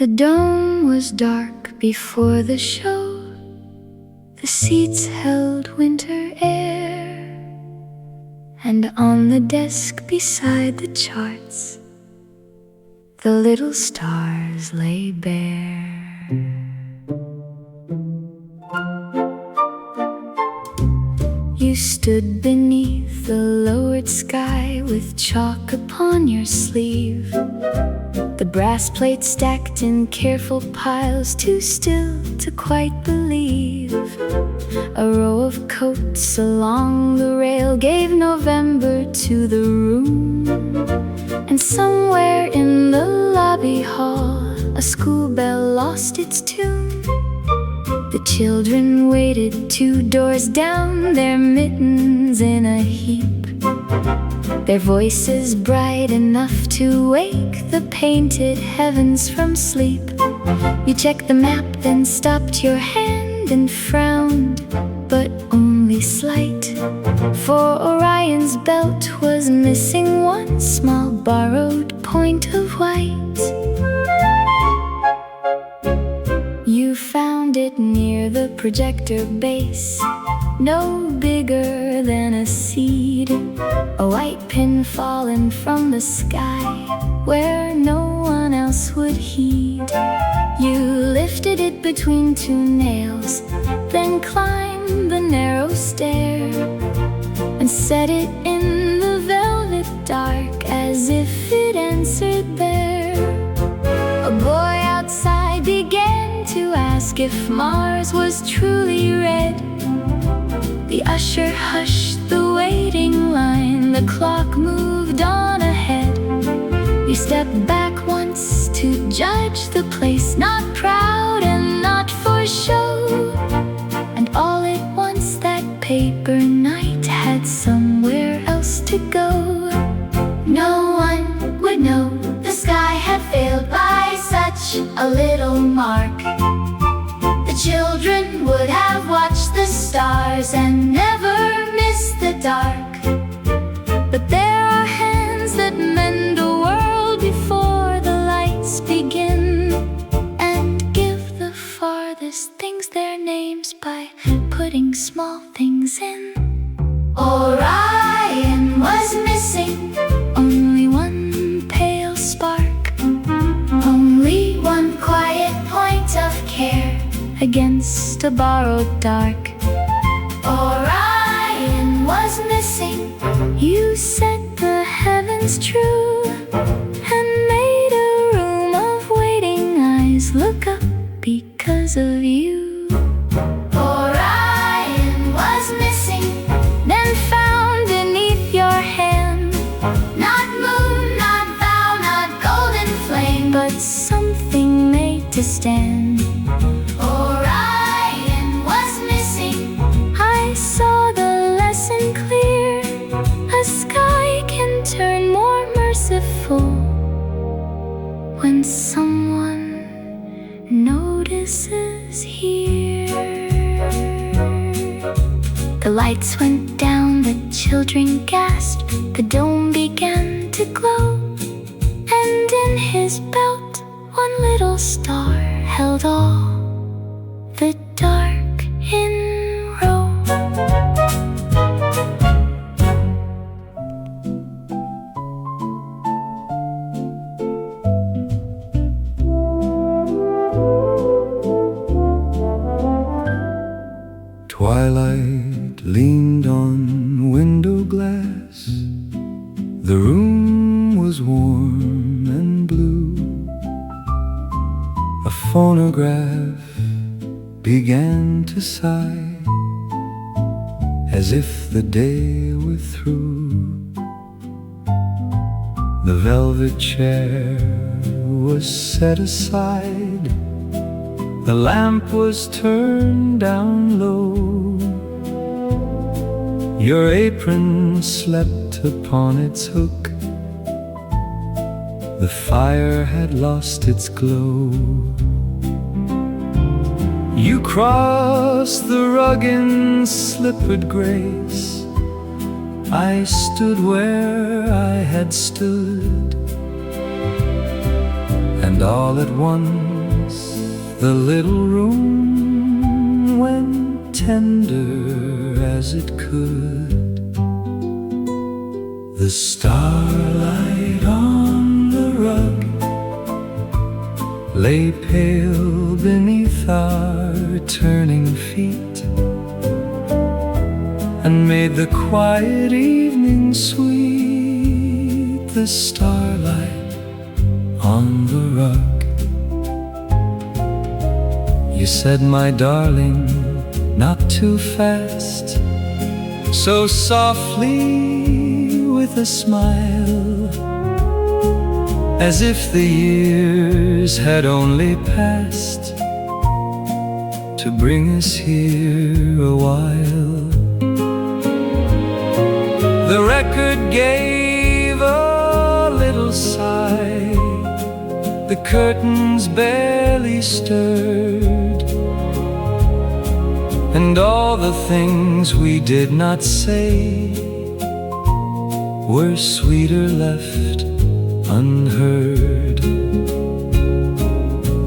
The dome was dark before the show. The seats held winter air, and on the desk beside the charts, the little stars lay bare. You stood beneath the lowered sky with chalk upon your sleeve, the brass plates stacked in careful piles, too still to quite believe. A row of coats along the rail gave November to the room, and somewhere in the lobby hall a school bell lost its tune. The children waited 2 doors down, their mittens in a heap, their voices bright enough to wake the painted heavens from sleep. You checked the map, then stopped your hand and frowned, but only slight, for Orion's belt was missing one small borrowed point of white. You found it near the projector base, no bigger than a seed, a white pin fallen from the sky where no one else would heed. You lifted it between 2 nails, then climbed the narrow stair and set it in the velvet dark as if it answered there. A boy outside began to ask if Mars was truly red. The usher hushed the waiting line, the clock moved on ahead. You stepped back once to judge the place, not proud and not for show, and all at once that paper night had somewhere else to go. No one would know the sky had failed by such a little mark. The children would have watched the stars and never missed the dark. But there are hands that mend a world before the lights begin, and give the farthest things their names by putting small things in. Orion was missing only one pale spark, only one quiet point of care against a borrowed dark. Orion was missing. You set the heavens true and made a room of waiting eyes look up because of you. Orion was missing, then found beneath your hand, not moon, not bow, not golden flame, but something made to stand. Orion was missing. I saw the lesson clear. A sky can turn more merciful when someone notices here. The lights went down, the children gasped, the dome began to glow, and in his belt one little star held all the dark in row. Twilight leaned on window glass. The room was warm and blue. A phonograph began to sigh as if the day were through. The velvet chair was set aside, the lamp was turned down low. Your apron slept upon its hook, the fire had lost its glow. You crossed the rug in slippered grace. I stood where I had stood, and all at once The little room went tender as it could. The starlight on the rug lay pale beneath our turning feet, and made the quiet evening sweet. The starlight on the rug. You said, my darling, not too fast, so softly with a smile, as if the years had only passed to bring us here a while. The record gave a little sigh, the curtains barely stirred, and all the things we did not say were sweeter left unheard.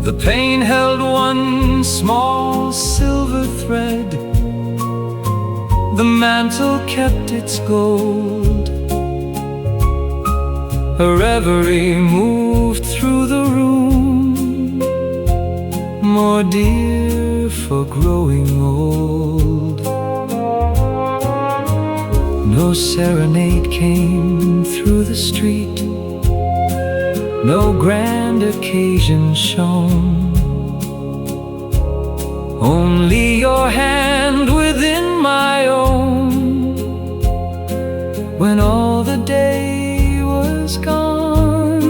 The pane held one small silver thread, the mantle kept its gold. A reverie moved through the room, more dear for growing old. No serenade came through the street, no grand occasion shone. Only your hand within my own, when all the day was gone.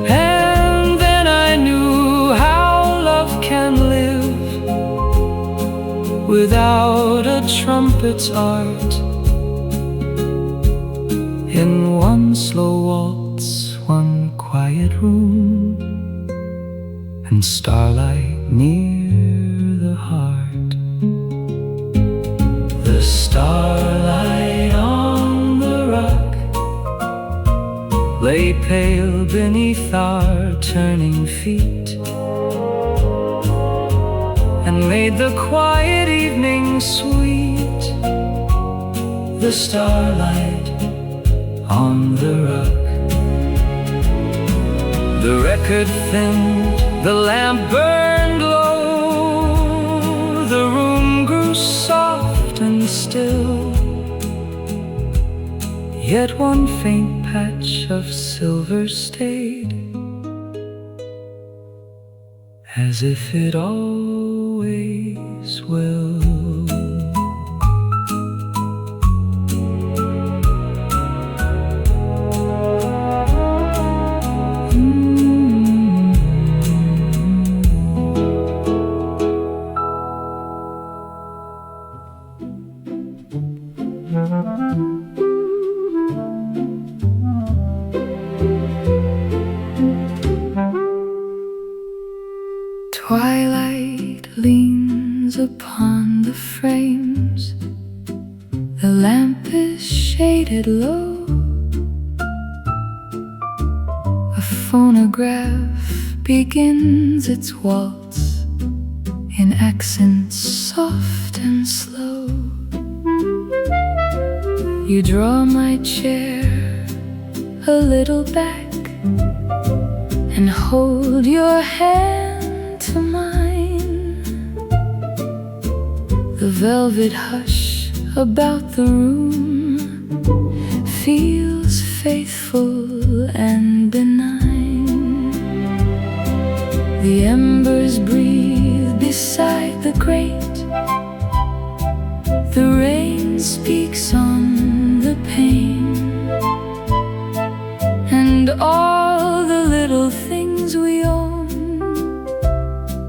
And then I knew how love can live without a trumpet's art. In one slow waltz, one quiet room, and starlight near the heart. The starlight on the rug lay pale beneath our turning feet, and made the quiet evening sweet. The starlight on the rug. The record thinned, the lamp burned low, the room grew soft and still, yet one faint patch of silver stayed, as if it always will. Twilight leans upon the frames, the lamp is shaded low. A phonograph begins its waltz in accents soft and slow. You draw my chair a little back and hold your hand to mine. The velvet hush about the room feels faithful and benign. The embers breathe beside the grate, the rain speaks on the pane, and all the little things we own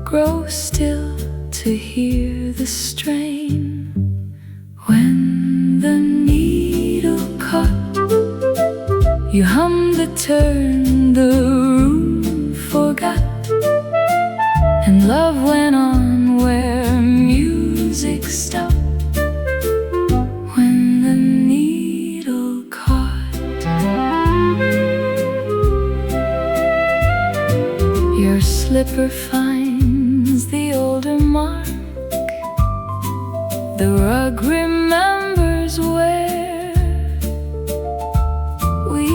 grow still to hear the strain. When the needle caught, you hummed the turn the room forgot, and love went on where music stopped. When the needle caught, your slipper fine mark. The rug remembers where we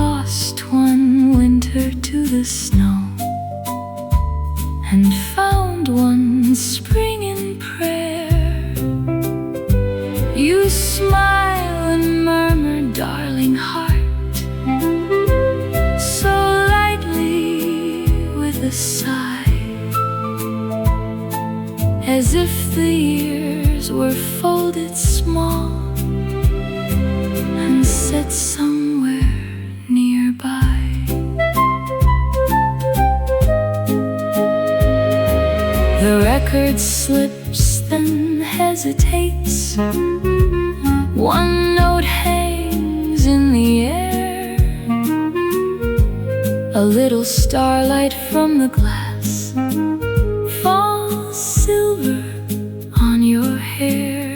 lost one winter to the snow and found one spring in prayer. You smile and murmur, darling heart, so lightly with a sigh, as if the years were folded small and set somewhere nearby. The record slips, then hesitates. One note hangs in the air. A little starlight from the glass falls silver on your hair.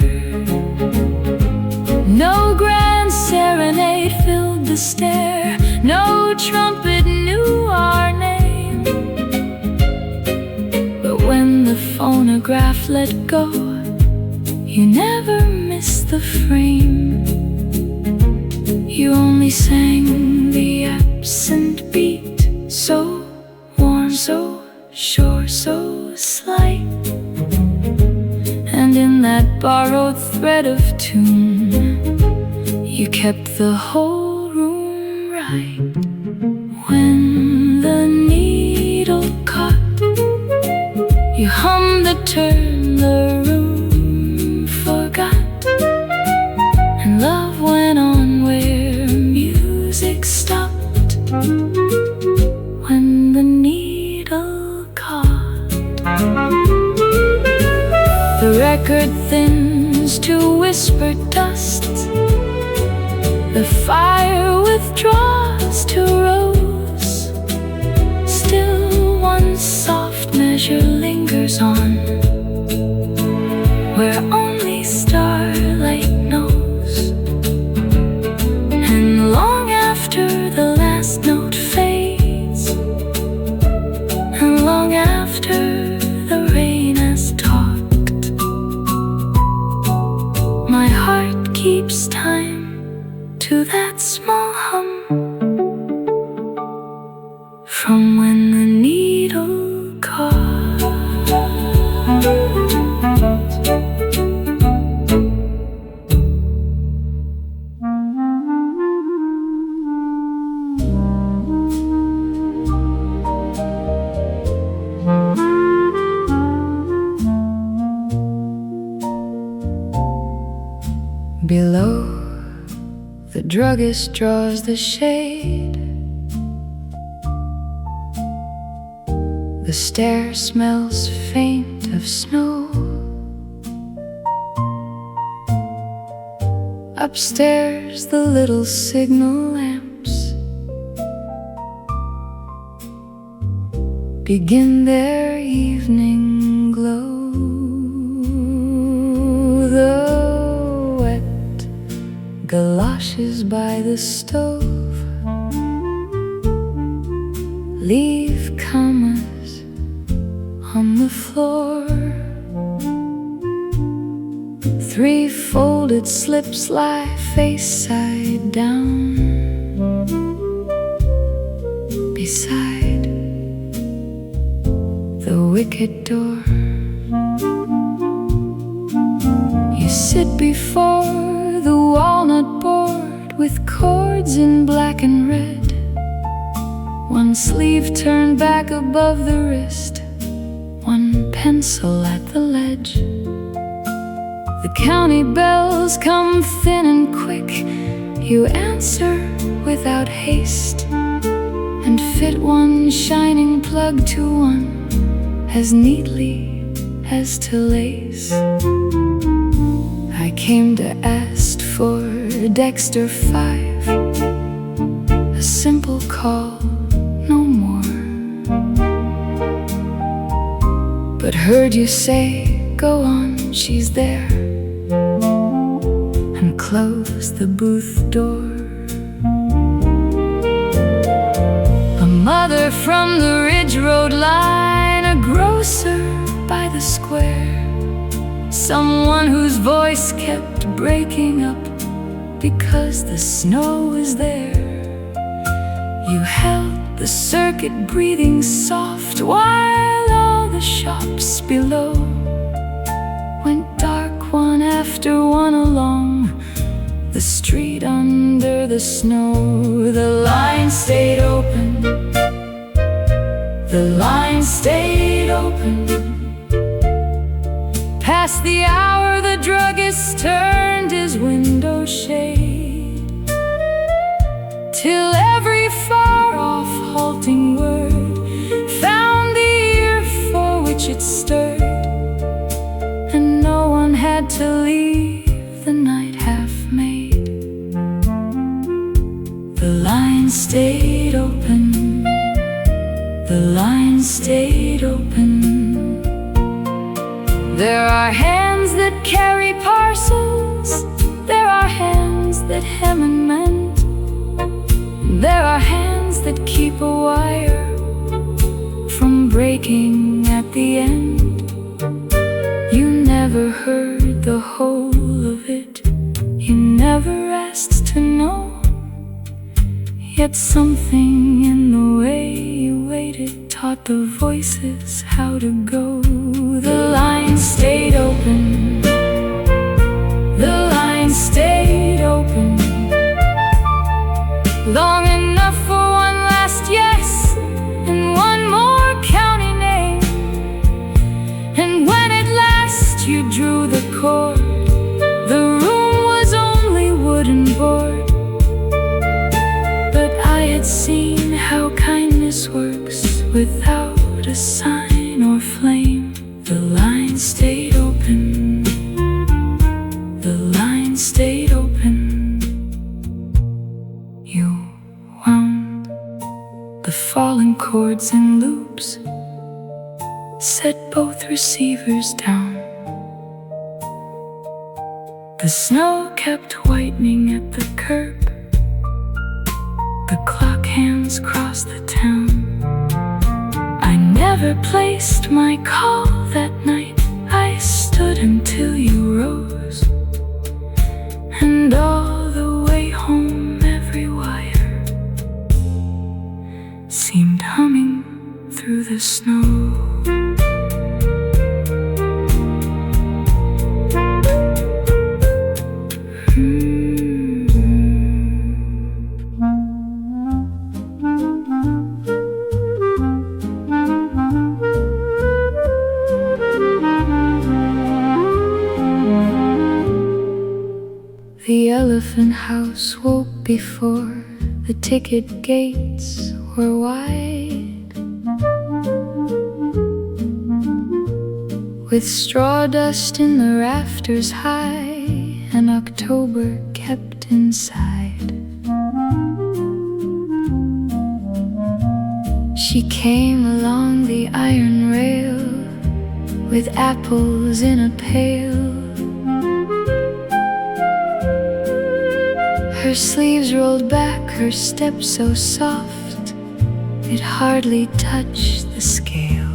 No grand serenade filled the stair. No trumpet knew our name. But when the phonograph let go, you never missed the frame. You only sang the absent beat, so warm, so sure, so slight. And in that borrowed thread of tune, you kept the whole room right. When the needle caught, you hummed the turn the room forgot. And love went on where music stopped. When the needle caught, the record thins to whispered dust. The fire withdraws to rose. Still one soft measure lingers on, where only starlight knows. And long after the last note fades, and long after the rain has talked, my heart keeps time to that small hum from when the needle caught. Below, the druggist draws the shade. The stair smells faint of snow. Upstairs, the little signal lamps begin their evening glow. The wet galoshes by the stove leave commas on the floor. 3 folded slips lie face side down beside the wicket door. You sit before the walnut board with chords in black and red, one sleeve turned back above the wrist, one pencil at the ledge. The county bells come thin and quick. You answer without haste and fit one shining plug to one as neatly as to lace. I came to ask for Dexter 5, a simple call, no more. But heard you say, go on, she's there, and close the booth door. A mother from the Ridge Road line, a grocer by the square, someone whose voice kept breaking up because the snow was there. You held the circuit, breathing soft, while all the shops below went dark one after one along the street under the snow. The line stayed open, the line stayed open. Past the hour, the druggist turned his window shade, till every far-off halting word found the ear for which it stirred, and no one had to leave the night half made. The line stayed open, the line stayed open. There are hands that carry parcels, there are hands that hem and mend, there are hands that keep a wire from breaking at the end. You never heard the whole of it, you never asked to know, yet something in the way you waited taught the voices how to go. The line stayed open, the line stayed open, long enough for one last yes and one more county name. And when at last you drew the cord, the room was only wood and board. But I had seen how kindness works without a sign or flame. The line stayed open, the line stayed open. You wound the fallen chords in loops, set both receivers down. The snow kept whitening at the curb, the clock hands crossed the town. I never placed my call that night, I stood until you rose, and all the way home every wire seemed humming through the snow. The elephant house woke before the ticket gates were wide, with straw dust in the rafters high, and October kept inside. She came along the iron rail with apples in a pail. Her sleeves rolled back, her step so soft it hardly touched the scale.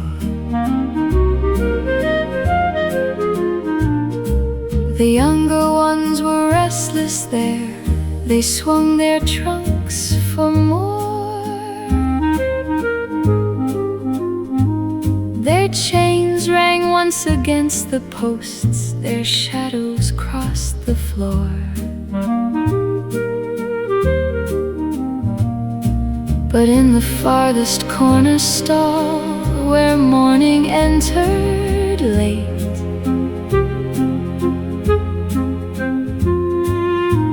The younger ones were restless there, they swung their trunks for more. Their chains rang once against the posts, their shadows crossed the floor. But in the farthest corner stall, where morning entered late,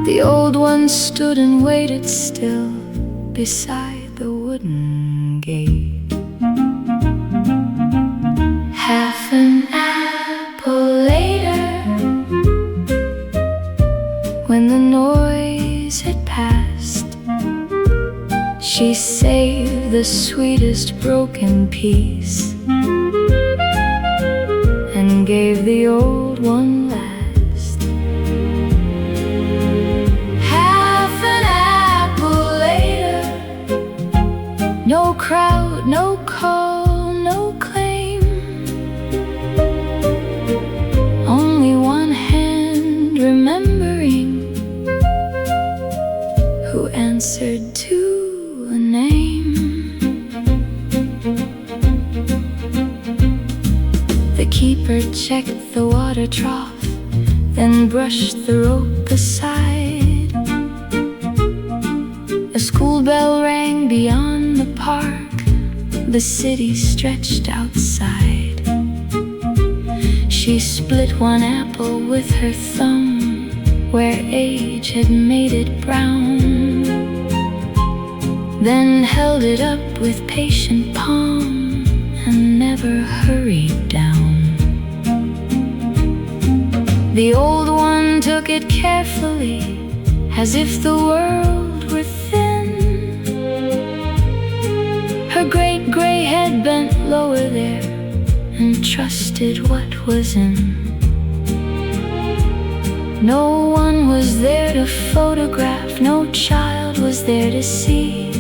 the old one stood and waited still beside the wooden gate. Half an apple later, when the noise had passed, she saved the sweetest broken piece and gave the old one last. Half an apple later, no crowd, no call, no claim, The keeper checked the water trough, then brushed the rope aside. A school bell rang beyond the park. The city stretched outside. She split one apple with her thumb, where age had made it brown, then held it up with patient palm and never hurried down. The old one took it carefully, as if the world were thin. Her great gray head bent lower there and trusted what was in. No one was there to photograph, no child was there to see.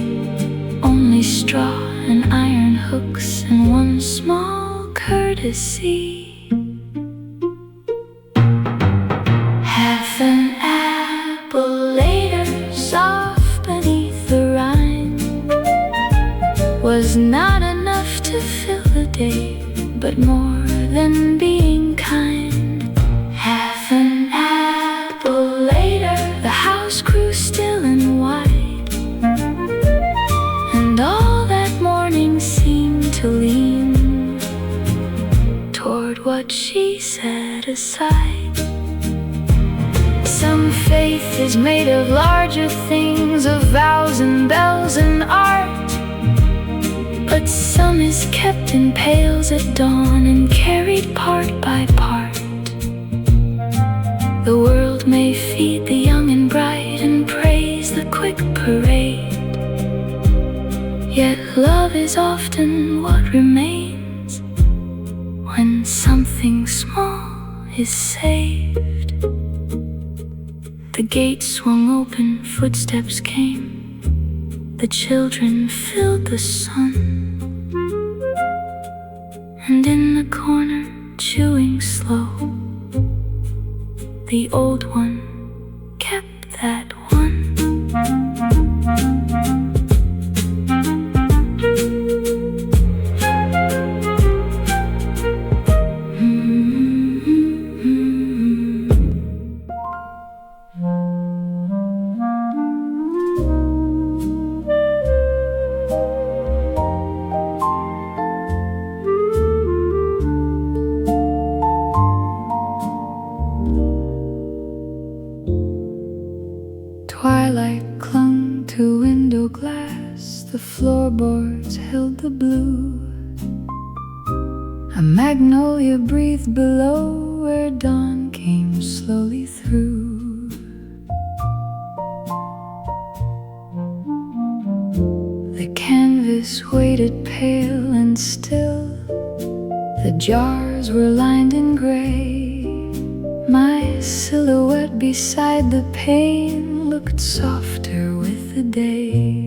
Only straw and iron hooks and one small courtesy. Half an apple later, soft beneath the rind, was not enough to fill the day, but more than being kind. Half an apple later, the house grew still and wide, and all that morning seemed to lean toward what she set aside. Some faith is made of larger things, of vows and bells and art, but some is kept in pails at dawn and carried part by part. The world may feed the young and bright and praise the quick parade, yet love is often what remains when something small is saved. The gate swung open, footsteps came. The children filled the sun, and in the corner, chewing slow, the old one kept that one. Twilight clung to window glass, the floorboards held the blue. A magnolia breathed below where dawn came slowly through. The canvas waited pale and still, the jars were lined in gray. My silhouette beside the pane looked softer with the day.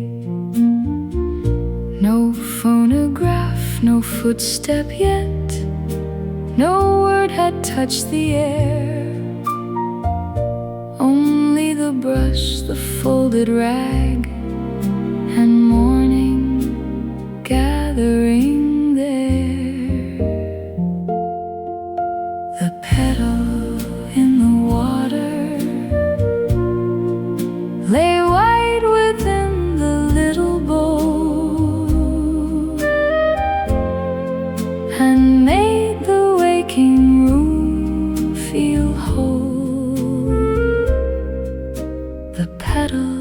No phonograph, no footstep yet, no word had touched the air. Only the brush, the folded rag, and morning gathering there. The petal in the water lay white within the little bowl, and made the waking room feel whole. The petal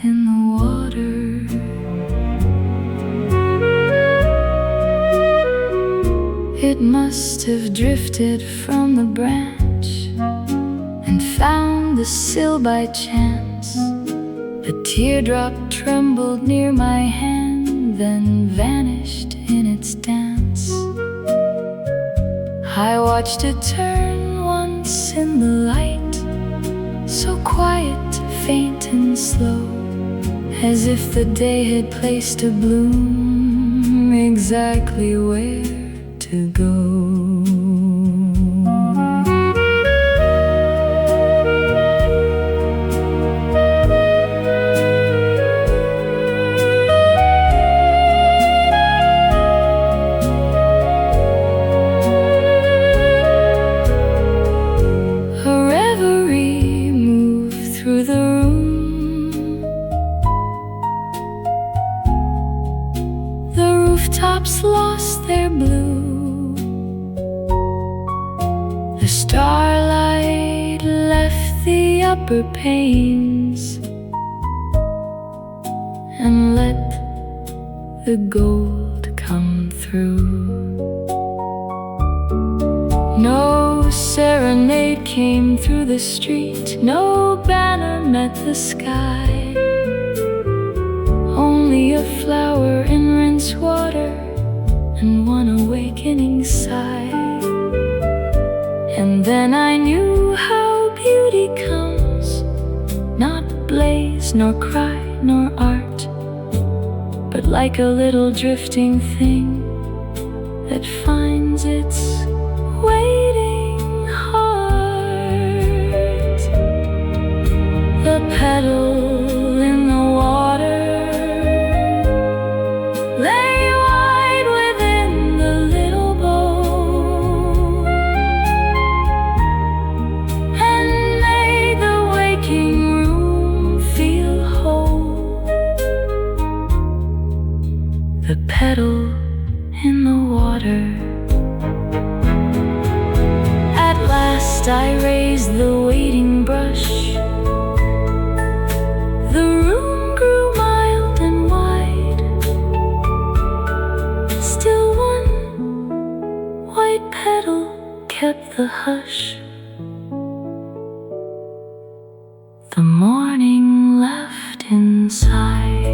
in the water. It must have drifted from the branch and found the sill by chance. A teardrop trembled near my hand, then vanished in its dance. I watched it turn once in the light, so quiet, faint and slow, as if the day had placed a bloom exactly where to go. The starlight left the upper panes and let the gold come through. No serenade came through the street, no banner met the sky, only a flower in rinse water and one awakening sigh. And then I knew how beauty comes, not blaze nor cry nor art, but like a little drifting thing that finds its waiting heart. The petal in the water lay wide within the little bowl and made the waking room feel whole. The petal in the water. At last I raised the waiting brush. The room grew mild and wide. Still one white petal kept the hush. The morning left inside.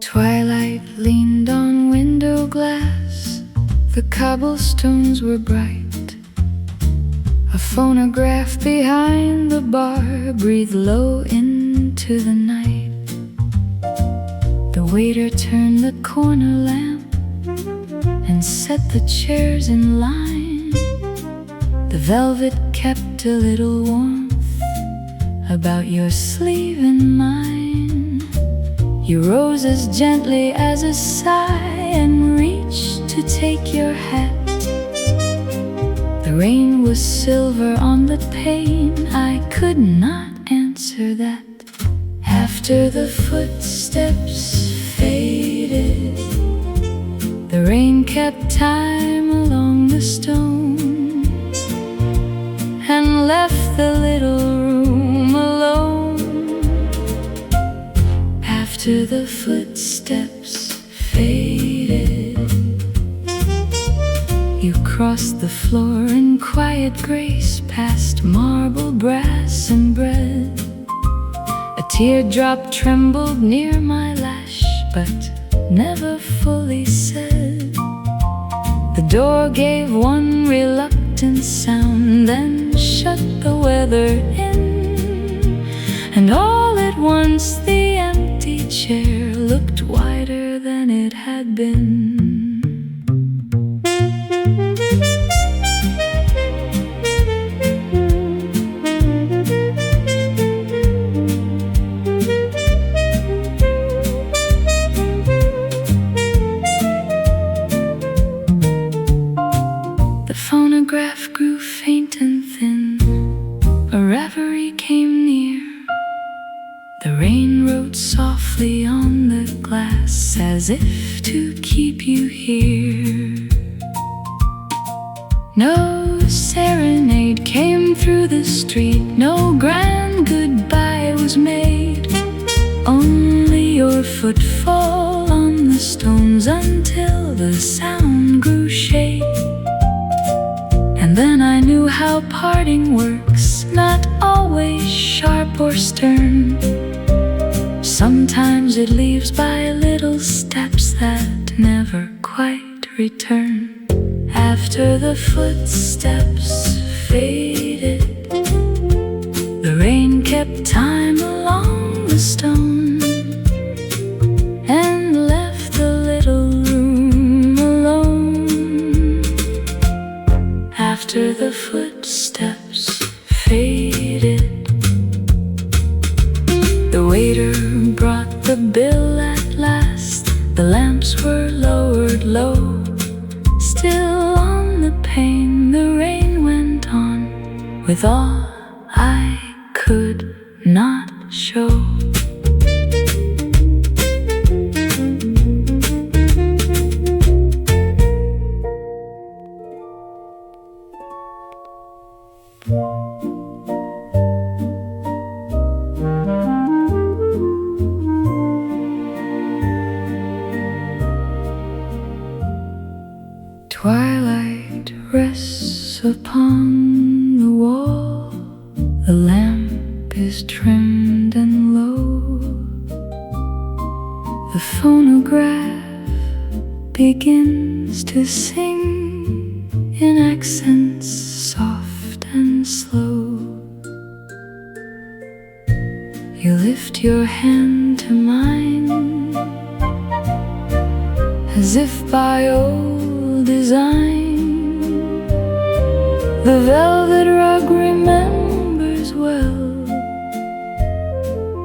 Twilight leaned on window glass. The cobblestones were bright. A phonograph behind the bar breathed low into the night. The waiter turned the corner lamp and set the chairs in line. The velvet kept a little warmth about your sleeve and mine. You rose as gently as a sigh and reached to take your hat. The rain was silver on the pane. I could not answer that. After the footsteps faded, the rain kept time along the stone and left the little room alone. After the footsteps faded, you crossed the floor in quiet grace, past marble, brass, and bread. A teardrop trembled near my lash, but never fully said. The door gave one reluctant sound, then shut the weather in. And all at once the empty chair looked wider than it had been. The phonograph grew faint and thin. A reverie came near. The rain wrote softly on the glass as if to keep you here. No serenade came through the street, no grand goodbye was made. Only your footfall on the stones until the sound grew shade. And then I knew how parting works, not always sharp or stern. Sometimes it leaves by little steps that never quite return. After the footsteps faded, the rain kept time along the stone and left the little room alone. After the footsteps faded, the waiter brought the bill at last. The lamps were lowered low. Still on the pane, the rain went on with all I could not show. Twilight rests upon the wall. The lamp is trimmed and low. The phonograph begins to sing in accents soft and slow. You lift your hand to mine as if by old design. The velvet rug remembers well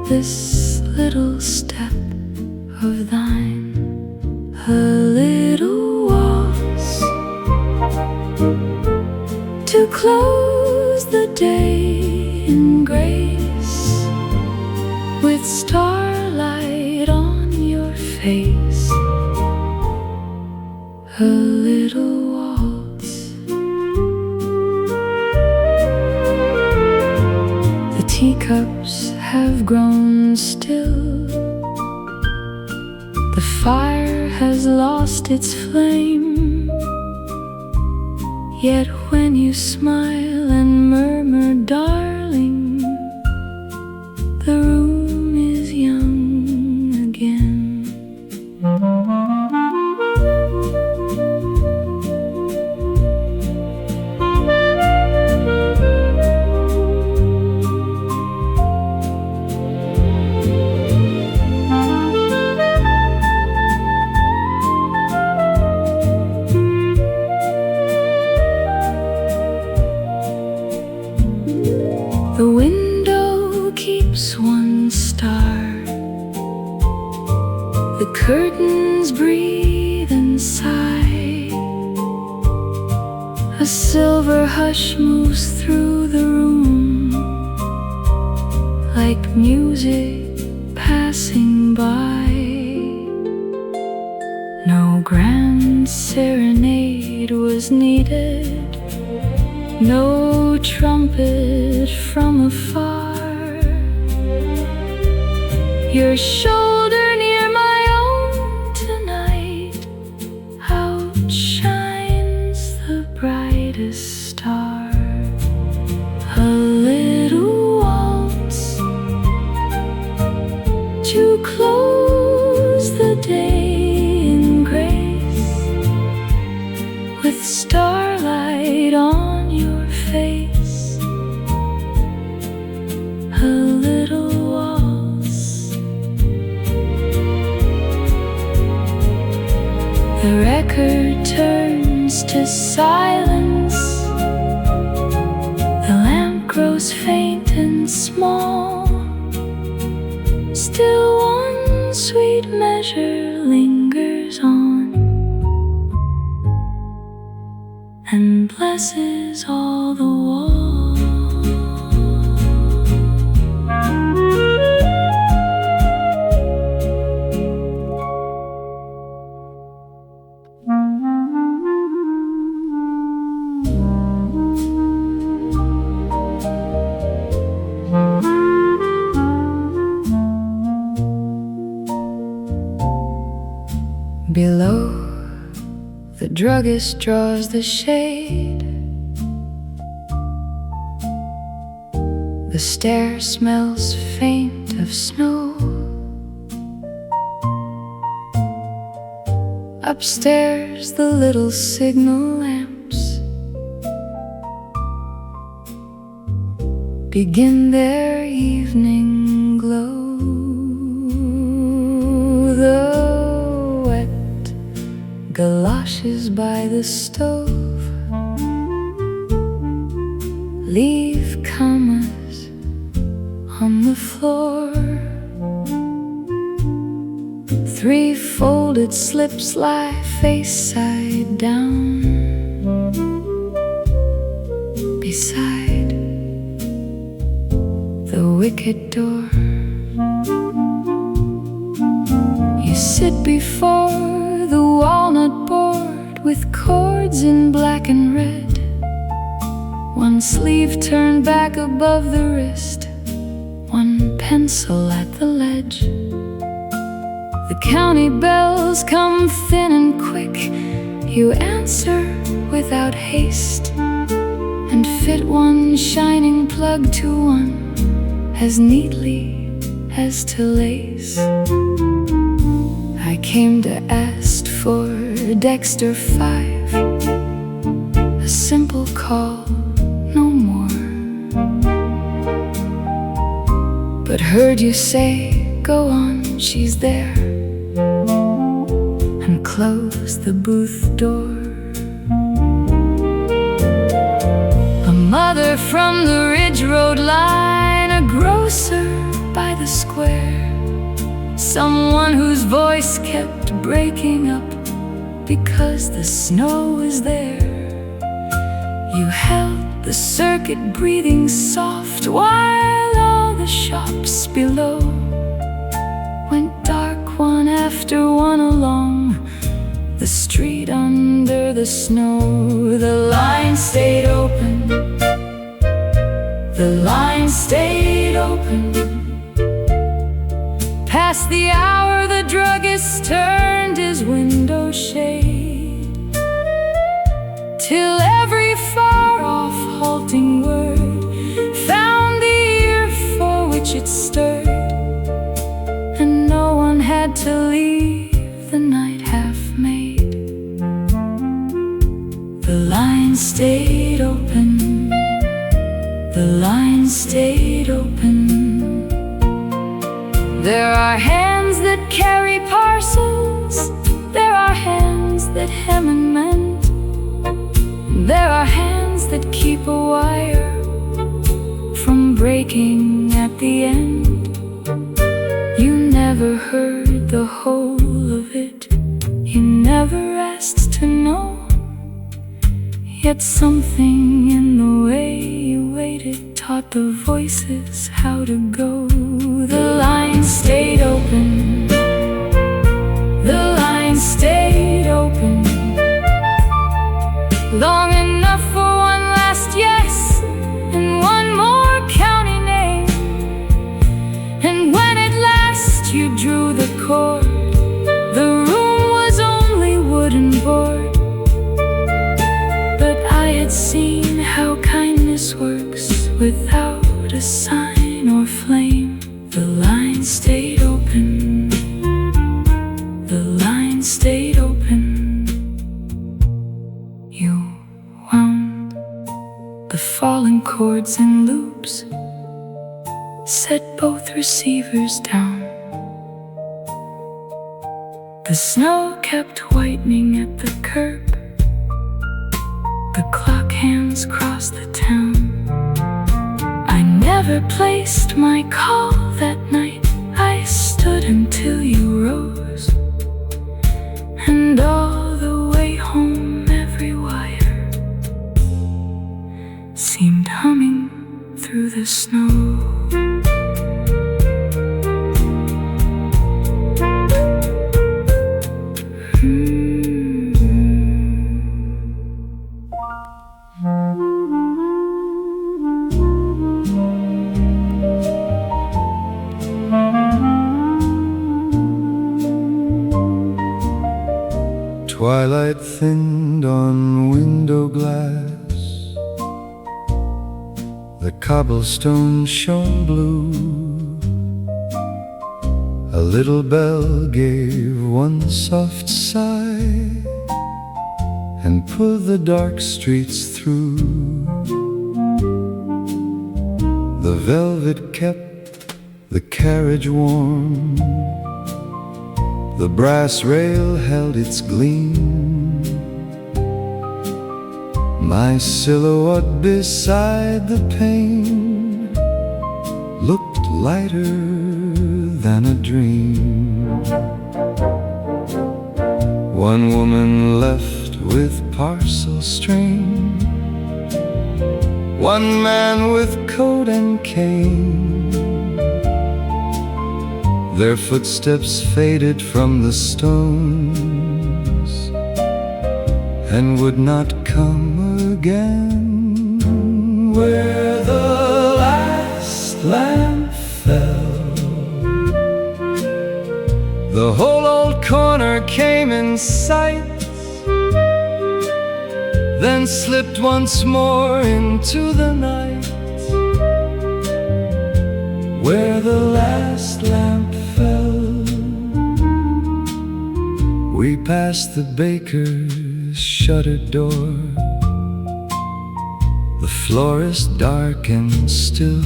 this little step of thine. A little waltz to close the day in grace, with starlight on your face. A little waltz. The teacups have grown still. The fire has lost its flame. Yet when you smile and murmur, darling, the room is young again. The window keeps one star. The curtains breathe and sigh. A silver hush moves through the room, like music passing by. No grand serenade was needed, no trumpet from afar. Your shoulder near my own tonight outshines the brightest star. A little waltz to close the day in grace, with starlight on your face. A little waltz. The record turns to silence. The lamp grows faint and small. Still one sweet measure lingers on and blesses all the walls. Below, the druggist draws the shade. The stair smells faint of snow. Upstairs, the little signal lamps begin their evening glow. The wet galoshes by the stove leave commas on the floor. 3 folded slips lie face side down beside the wicket door. You sit before the walnut board with chords in black and red, one sleeve turned back above the wrist, one pencil at the ledge. The county bells come thin and quick. You answer without haste and fit one shining plug to one as neatly as to lace. I came to ask for Dexter 5, a simple call, no more. But heard you say, go on, she's there, and close the booth door. A mother from the Ridge Road line, a grocer by the square, someone whose voice kept breaking up because the snow was there. You held the circuit breathing soft while all the shops below went dark one after one along the street under the snow. The line stayed open, the line stayed open. Past the hour the druggist turned his window shade, till every far-off halting word found the ear for which it stirred, and no one had to leave the night half made. The line stayed open, the line stayed open. There are hands that carry parcels, there are hands that hem and mend, there are hands that keep a wire from breaking at the end. You never heard the whole of it, you never asked to know, yet something in the way you waited taught the voices how to go. The line stayed open, the line stayed open, long enough for one last yes and one more county name. And when at last you drew the cord, the room was only wooden board. But I had seen how kindness works without a sign or flame. The line stayed open, the line stayed open. You wound the falling chords in loops, set both receivers down. The snow kept whitening at the curb, the clock hands crossed the town. I never placed my call that night, I stood until you rose, and all the way home every wire seemed humming through the snow. Twilight thinned on window glass, the cobblestone shone blue. A little bell gave one soft sigh and pulled the dark streets through. The velvet kept the carriage warm, the brass rail held its gleam. My silhouette beside the pane looked lighter than a dream. One woman left with parcel string, one man with coat and cane. Their footsteps faded from the stones and would not come again. Where the last lamp fell, the whole old corner came in sight, then slipped once more into the night. Where the last lamp fell, we passed the baker's shuttered door, the florist dark and still.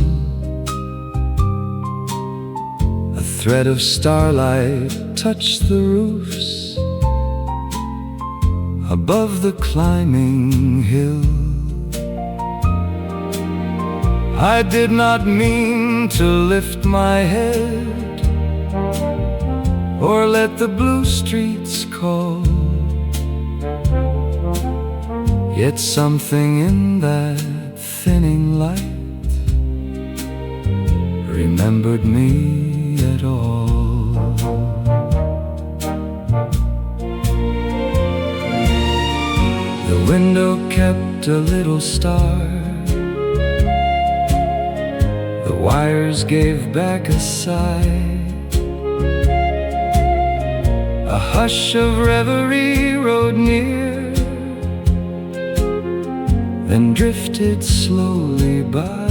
A thread of starlight touched the roofs above the climbing hill. I did not mean to lift my head or let the blue streets call, yet something in that thinning light remembered me at all. The window kept a little star, the wires gave back a sigh. A hush of reverie rode near, then drifted slowly by.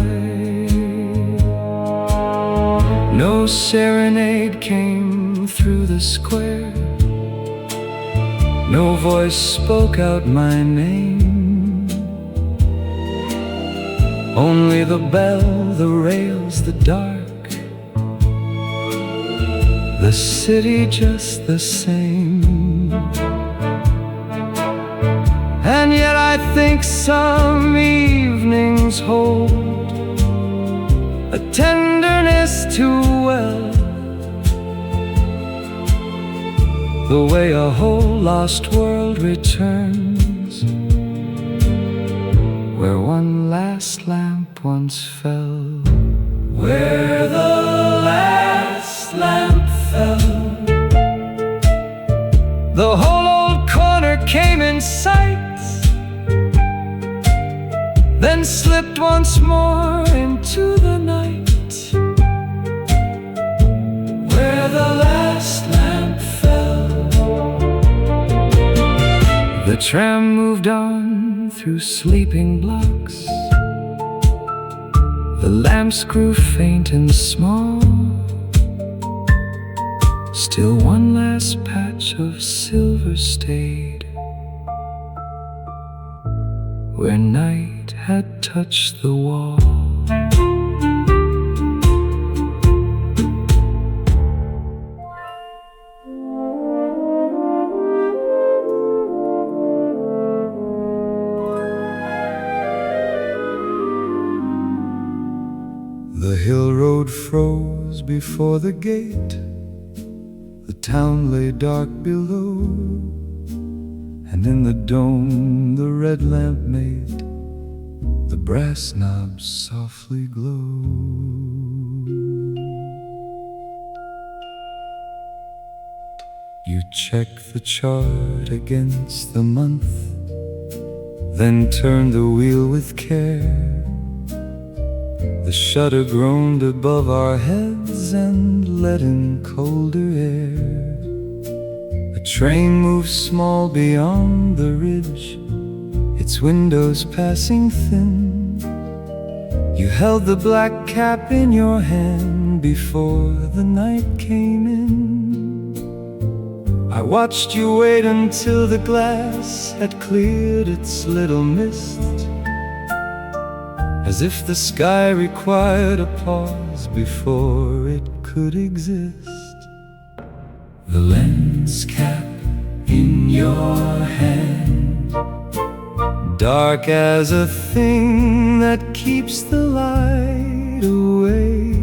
No serenade came through the square, no voice spoke out my name. Only the bell, the rails, the dark, the city just the same. And yet I think some evenings hold a tenderness too well, the way a whole lost world returns where one last lamp once fell. Where the last lamp fell, the whole old corner came in sight, then slipped once more into the night. Where the last lamp fell, the tram moved on through sleeping blocks, the lamps grew faint and small. Still one last patch of silver stayed where night had touched the wall. The hill road froze before the gate, the town lay dark below, and in the dome the red lamp made the brass knobs softly glow. You check the chart against the month, then turn the wheel with care. The shutter groaned above our heads and let in colder air. A train moved small beyond the ridge, its windows passing thin. You held the black cap in your hand before the night came in. I watched you wait until the glass had cleared its little mist, as if the sky required a pause before it could exist. The lens cap in your hand dark as a thing that keeps the light away,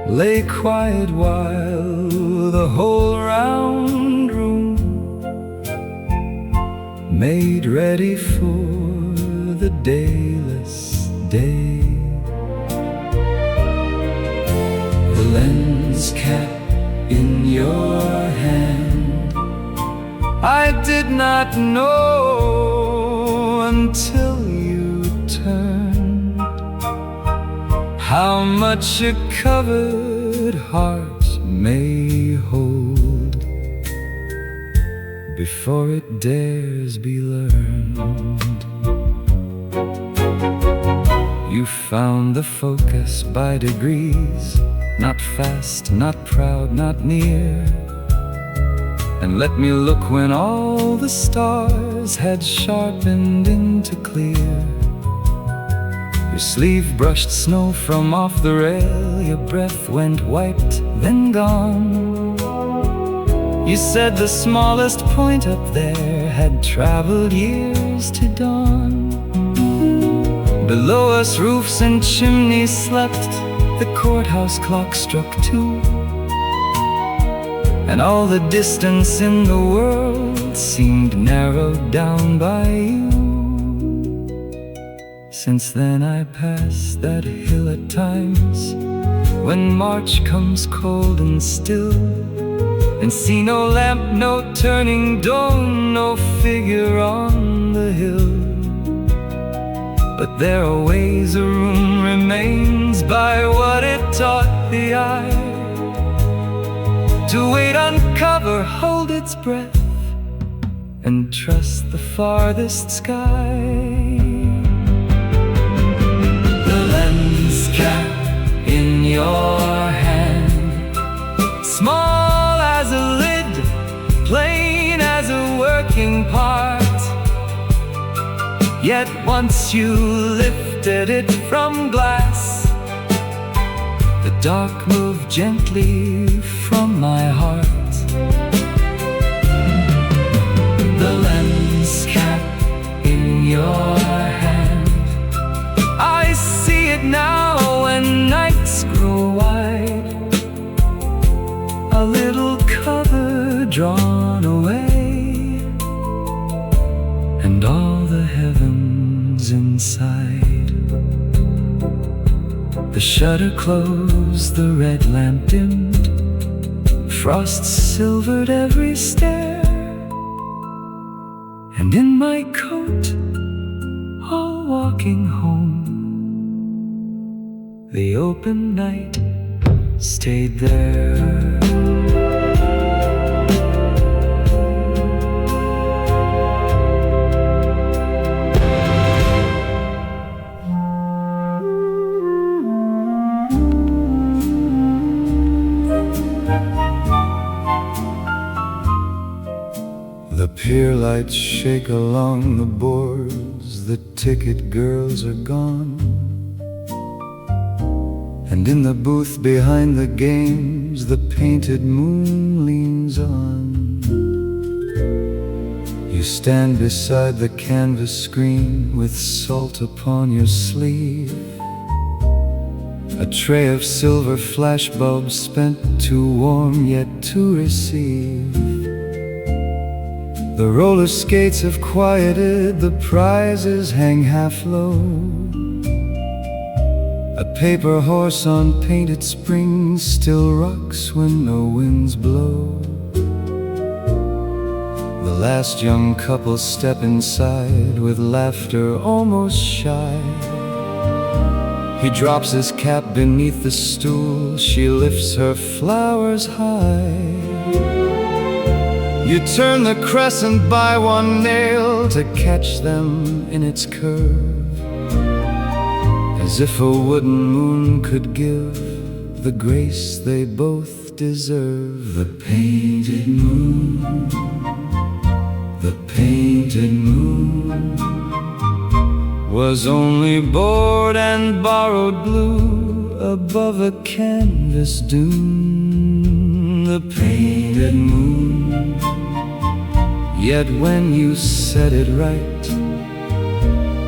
lay quiet while the whole round room made ready for the dayless day. The lens cap in your hand, I did not know until you turned how much a covered heart may hold before it dares be learned. You found the focus by degrees, not fast, not proud, not near, and let me look when all the stars had sharpened into clear. Your sleeve brushed snow from off the rail, your breath went wiped, then gone. You said the smallest point up there had traveled years to dawn. Below us roofs and chimneys slept, the courthouse clock struck 2, and all the distance in the world seemed narrowed down by you. Since then I passed that hill at times, when March comes cold and still, and see no lamp, no turning dome, no figure on the hill. But there are ways a room remains by what it taught the eye, to wait, uncover, hold its breath, and trust the farthest sky. The lens cap in your hand, small as a lid, plain as a working part, yet once you lifted it from glass, the dark moved gently from my heart. The lens cap in your hand, I see it now when nights grow wide, a little cover drawn away, and all the heavens inside. The shutter closed, the red lamp dimmed, frost silvered every stair, and in my coat, all walking home, the open night stayed there. The pier lights shake along the boards, the ticket girls are gone, and in the booth behind the games, the painted moon leans on. You stand beside the canvas screen with salt upon your sleeve, a tray of silver flashbulbs spent, too warm yet to receive. The roller skates have quieted, the prizes hang half low, a paper horse on painted springs still rocks when no winds blow. The last young couple step inside with laughter almost shy. He drops his cap beneath the stool, she lifts her flowers high. You turn the crescent by one nail to catch them in its curve, as if a wooden moon could give the grace they both deserve. The painted moon, the painted moon, was only bored and borrowed blue above a canvas dune. The painted moon, Yet when you said it right,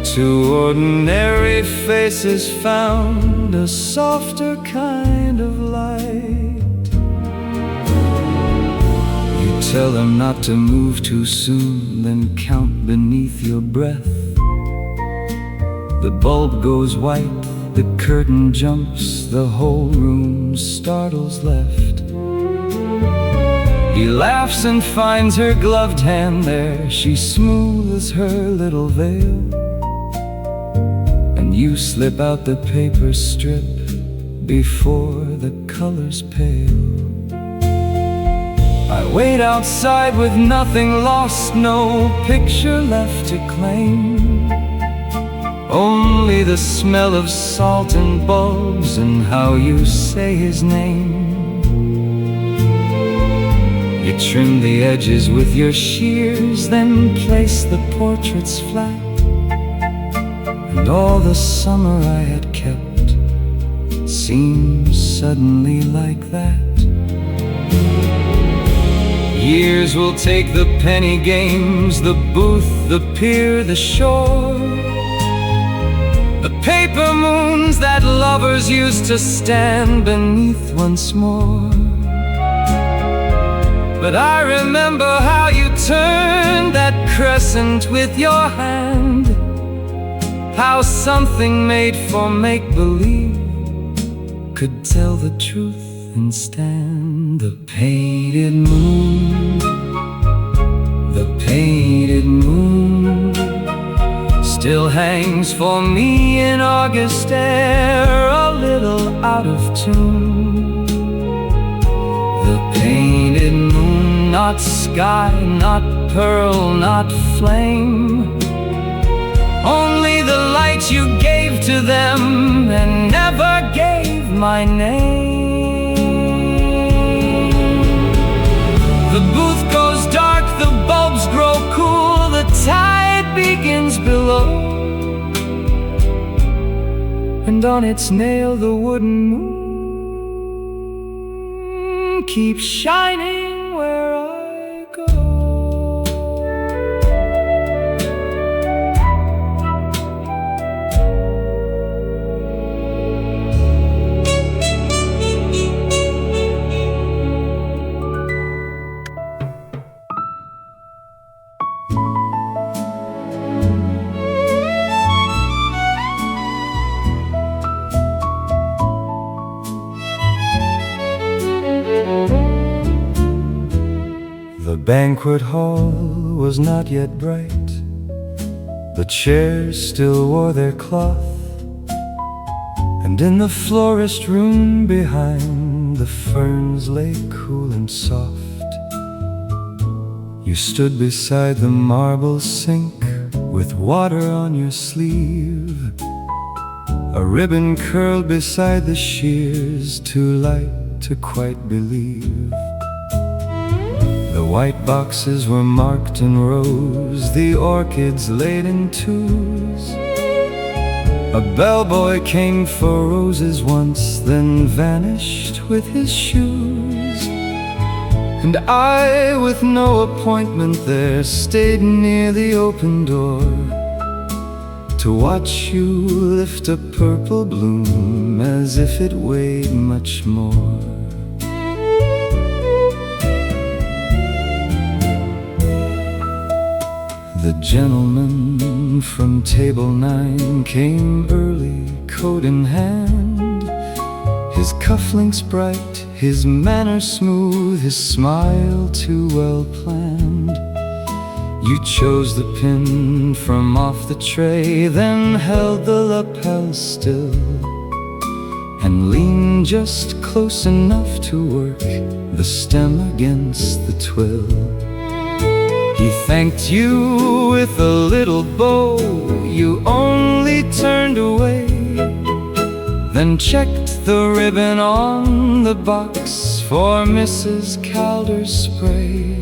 two ordinary faces found a softer kind of light. You tell them not to move too soon, then count beneath your breath. The bulb goes white, the curtain jumps, the whole room startles left. He laughs and finds her gloved hand there. She smooths her little veil, and you slip out the paper strip before the colors pale. I wait outside with nothing lost, no picture left to claim. Only the smell of salt and bulbs and how you say his name. You trim the edges with your shears, then place the portraits flat. And all the summer I had kept seems suddenly like that. Years will take the penny games, the booth, the pier, the shore, the paper moons that lovers used to stand beneath once more. But I remember how you turned that crescent with your hand, how something made for make-believe could tell the truth and stand. The painted moon, the painted moon still hangs for me in August air, a little out of tune. The painted moon, not sky, not pearl, not flame, only the light you gave to them and never gave my name. The booth goes dark, the bulbs grow cool, the tide begins below, and on its nail the wooden moon keeps shining where I go. The banquet hall was not yet bright, the chairs still wore their cloth, and in the florist room behind the ferns lay cool and soft. You stood beside the marble sink with water on your sleeve, a ribbon curled beside the shears, too light to quite believe. The white boxes were marked in rows, the orchids laid in twos. A bellboy came for roses once, then vanished with his shoes. And I, with no appointment there, stayed near the open door to watch you lift a purple bloom as if it weighed much more. The gentleman from table 9 came early, coat in hand, his cufflinks bright, his manner smooth, his smile too well planned. You chose the pin from off the tray, then held the lapel still, and leaned just close enough to work the stem against the twill. He thanked you with a little bow, you only turned away, then checked the ribbon on the box for Mrs. Calder's spray.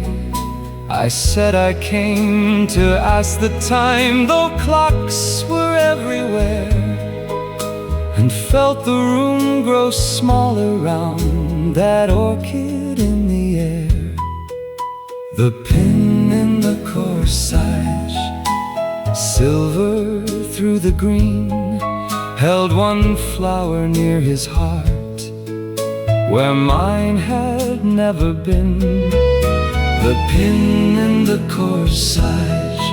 I said I came to ask the time, though clocks were everywhere, and felt the room grow smaller round that orchid in the air. The pin in the corsage, silver through the green, held one flower near his heart, where mine had never been. The pin in the corsage,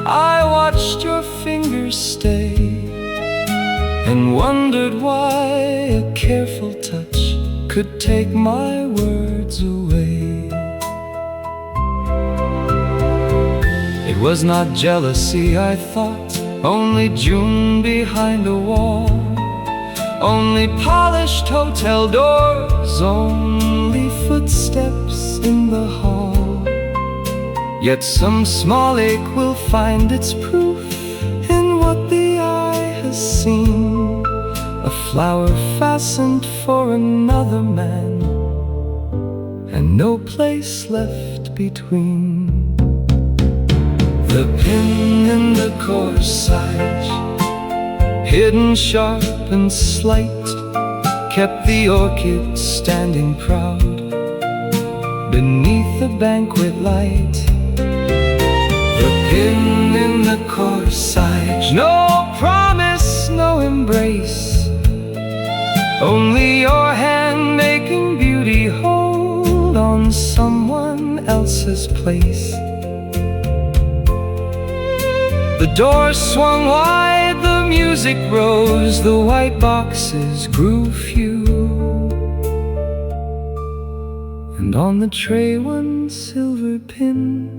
I watched your fingers stay, and wondered why a careful touch could take my words away. It was not jealousy, I thought, only June behind a wall, only polished hotel doors, only footsteps in the hall. Yet some small ache will find its proof in what the eye has seen, a flower fastened for another man, and no place left between. The pin in the corsage, hidden sharp and slight, kept the orchid standing proud beneath the banquet light. The pin in the corsage, no promise, no embrace, only your hand making beauty hold on someone else's place. The door swung wide, the music rose, the white boxes grew few, and on the tray one silver pin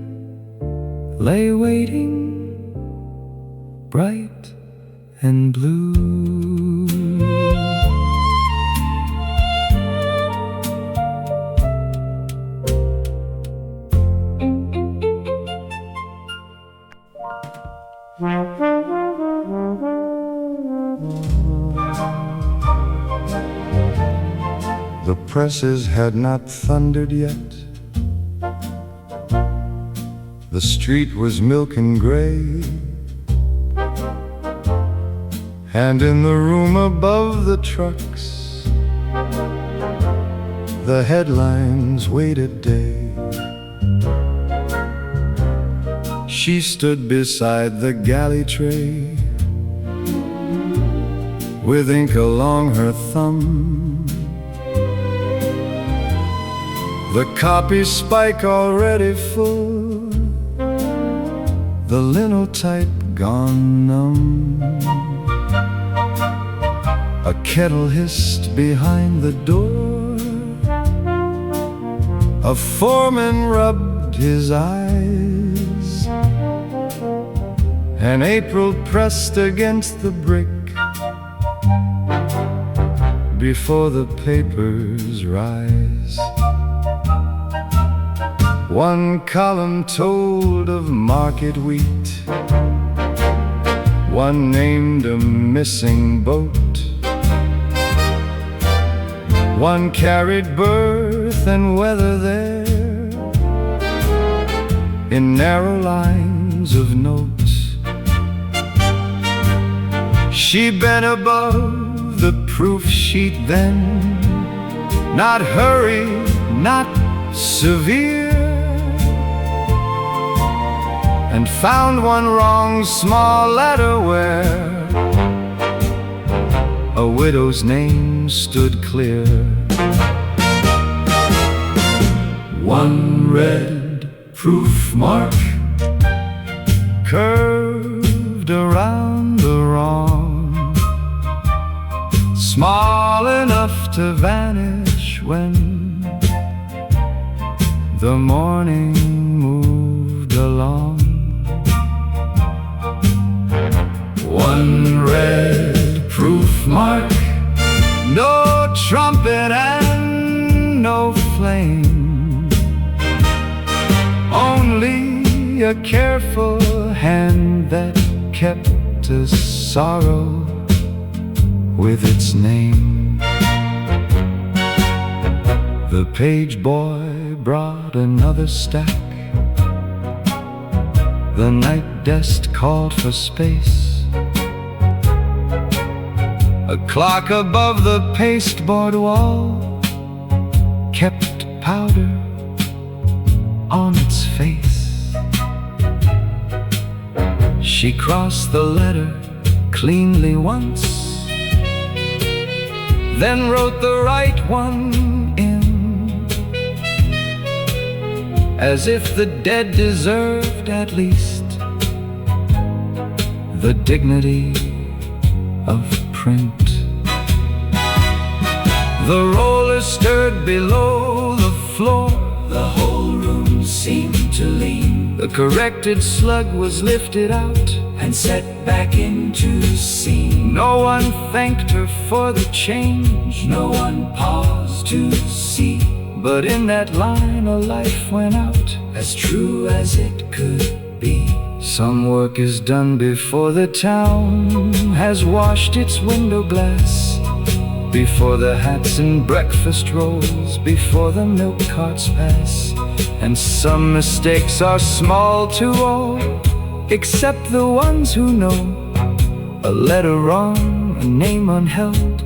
lay waiting, bright and blue. The presses had not thundered yet. The street was milk and gray, and in the room above the trucks, the headlines waited day. She stood beside the galley tray, with ink along her thumb, the copy spike already full, the linotype gone numb. A kettle hissed behind the door, a foreman rubbed his eyes, and April pressed against the brick before the papers rise. One column told of market wheat, one named a missing boat, one carried birth and weather there in narrow lines of notes. She bent above the proof sheet then, not hurried, not severe, and found one wrong small letter where a widow's name stood clear. One red proof mark curved around the wrong, small enough to vanish when the morning moved along. One red proof mark, no trumpet and no flame, only a careful hand that kept a sorrow with its name. The page boy brought another stack, the night desk called for space. A clock above the pasteboard wall kept powder on its face. She crossed the letter cleanly once, then wrote the right one in, as if the dead deserved at least the dignity of print. The roller stirred below the floor, the whole room seemed to lean. The corrected slug was lifted out and set back into scene. No one thanked her for the change, no one paused to see. But in that line a life went out, as true as it could be. Some work is done before the town has washed its window glass, before the hats and breakfast rolls, before the milk carts pass. And some mistakes are small to all, except the ones who know a letter wrong, a name unheld,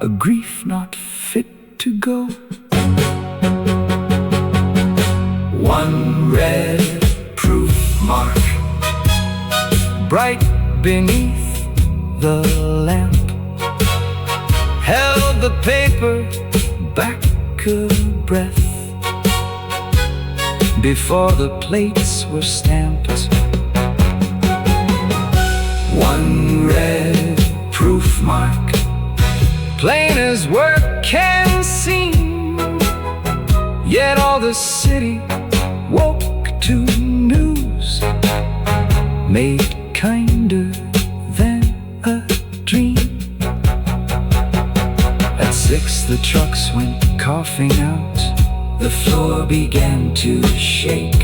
a grief not fit to go. One red proof mark, bright beneath the lamp, held the paper back a breath before the plates were stamped. One red proof mark, plain as work can seem, yet all the city woke to news made kinder than a dream. At 6 the trucks went coughing out, the floor began to shake,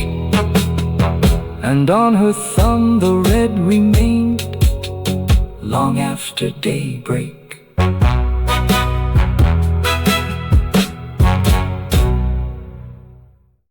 and on her thumb the red remained long after daybreak.